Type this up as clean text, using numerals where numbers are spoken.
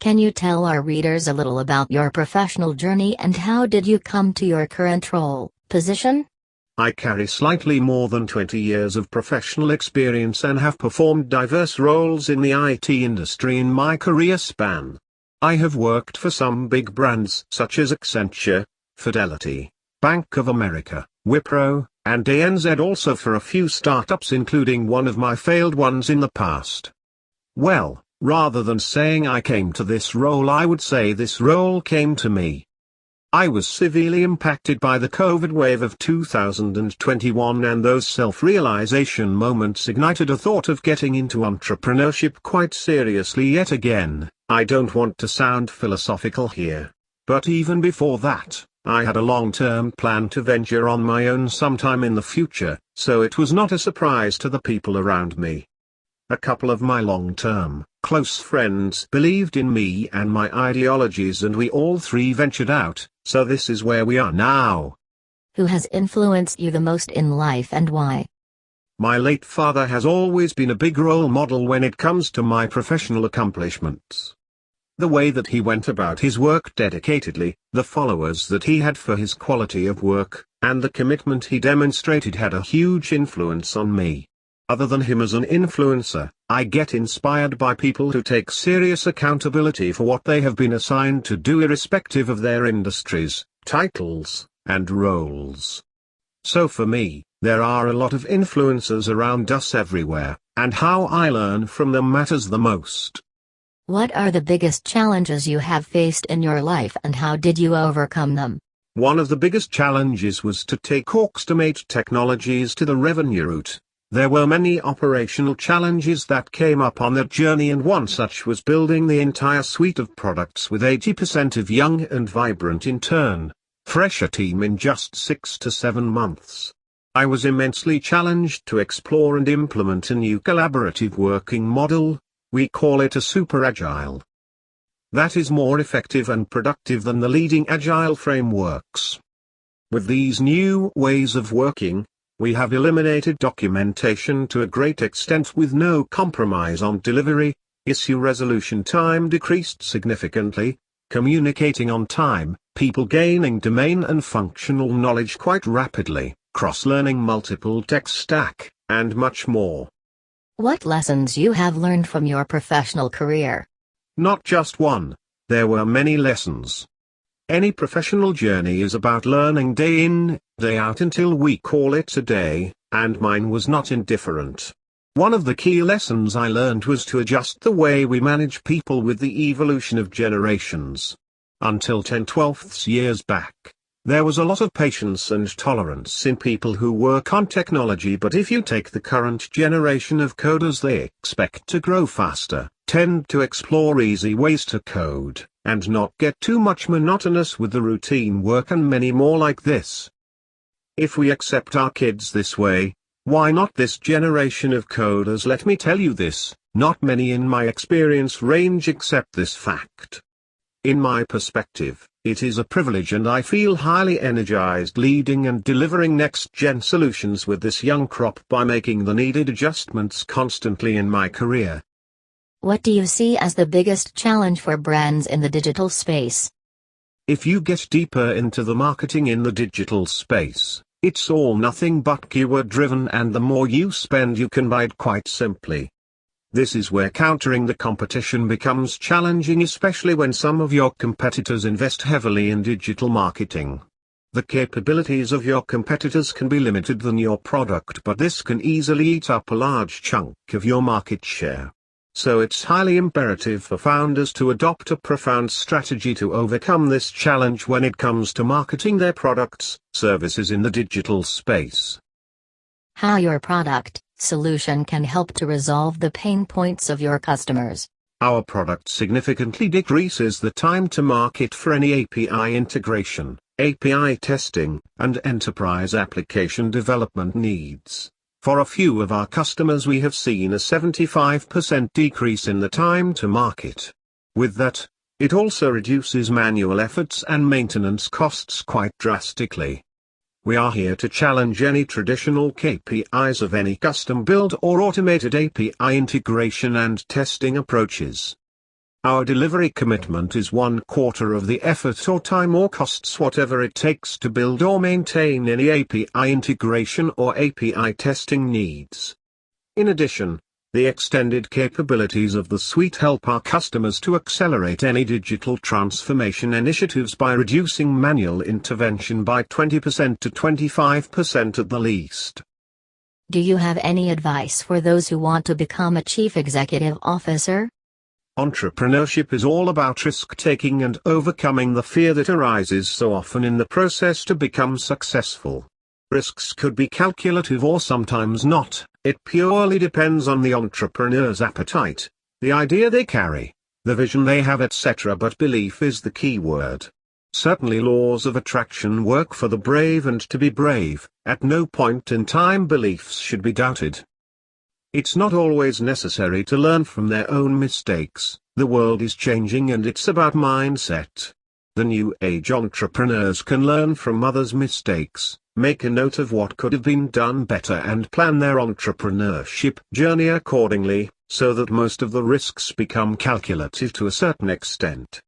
Can you tell our readers a little about your professional journey and how did you come to your current role, position? I carry slightly more than 20 years of professional experience and have performed diverse roles in the IT industry in my career span. I have worked for some big brands such as Accenture, Fidelity, Bank of America, Wipro, and ANZ, also for a few startups, including one of my failed ones in the past. Well, rather than saying I came to this role, I would say this role came to me. I was severely impacted by the COVID wave of 2021, and those self-realization moments ignited a thought of getting into entrepreneurship quite seriously yet again. I don't want to sound philosophical here, but even before that, I had a long-term plan to venture on my own sometime in the future, so it was not a surprise to the people around me. A couple of my long-term, close friends believed in me and my ideologies, and we all three ventured out, so this is where we are now. Who has influenced you the most in life and why? My late father has always been a big role model when it comes to my professional accomplishments. The way that he went about his work dedicatedly, the followers that he had for his quality of work, and the commitment he demonstrated had a huge influence on me. Other than him as an influencer, I get inspired by people who take serious accountability for what they have been assigned to do, irrespective of their industries, titles, and roles. So for me, there are a lot of influencers around us everywhere, and how I learn from them matters the most. What are the biggest challenges you have faced in your life and how did you overcome them? One of the biggest challenges was to take Auxtomate Technologies to the revenue route. There were many operational challenges that came up on that journey, and one such was building the entire suite of products with 80% of young and vibrant fresher team in just 6 to 7 months. I was immensely challenged to explore and implement a new collaborative working model. We call it a super agile. That is more effective and productive than the leading agile frameworks. With these new ways of working, we have eliminated documentation to a great extent with no compromise on delivery, issue resolution time decreased significantly, communicating on time, people gaining domain and functional knowledge quite rapidly, cross-learning multiple tech stack, and much more. What lessons you have learned from your professional career? Not just one, there were many lessons. Any professional journey is about learning day in, day out until we call it a day, and mine was not indifferent. One of the key lessons I learned was to adjust the way we manage people with the evolution of generations. Until 10-12 years back, there was a lot of patience and tolerance in people who work on technology, but if you take the current generation of coders, they expect to grow faster, tend to explore easy ways to code, and not get too much monotonous with the routine work, and many more like this. If we accept our kids this way, why not this generation of coders? Let me tell you this, not many in my experience range accept this fact. In my perspective, it is a privilege, and I feel highly energized leading and delivering next-gen solutions with this young crop by making the needed adjustments constantly in my career. What do you see as the biggest challenge for brands in the digital space? If you get deeper into the marketing in the digital space, it's all nothing but keyword-driven, and the more you spend you can buy it, quite simply. This is where countering the competition becomes challenging, especially when some of your competitors invest heavily in digital marketing. The capabilities of your competitors can be limited than your product, but this can easily eat up a large chunk of your market share. So it's highly imperative for founders to adopt a profound strategy to overcome this challenge when it comes to marketing their products, services in the digital space. How your product, solution can help to resolve the pain points of your customers. Our product significantly decreases the time to market for any API integration, API testing, and enterprise application development needs. For a few of our customers, we have seen a 75% decrease in the time to market. With that, it also reduces manual efforts and maintenance costs quite drastically. We are here to challenge any traditional KPIs of any custom-built or automated API integration and testing approaches. Our delivery commitment is 1/4 of the effort or time or costs whatever it takes to build or maintain any API integration or API testing needs. In addition, the extended capabilities of the suite help our customers to accelerate any digital transformation initiatives by reducing manual intervention by 20% to 25% at the least. Do you have any advice for those who want to become a chief executive officer? Entrepreneurship is all about risk-taking and overcoming the fear that arises so often in the process to become successful. Risks could be calculative or sometimes not, it purely depends on the entrepreneur's appetite, the idea they carry, the vision they have, etc. But belief is the key word. Certainly laws of attraction work for the brave, and to be brave, at no point in time beliefs should be doubted. It's not always necessary to learn from their own mistakes, the world is changing and it's about mindset. The new age entrepreneurs can learn from others' mistakes, make a note of what could have been done better and plan their entrepreneurship journey accordingly, so that most of the risks become calculative to a certain extent.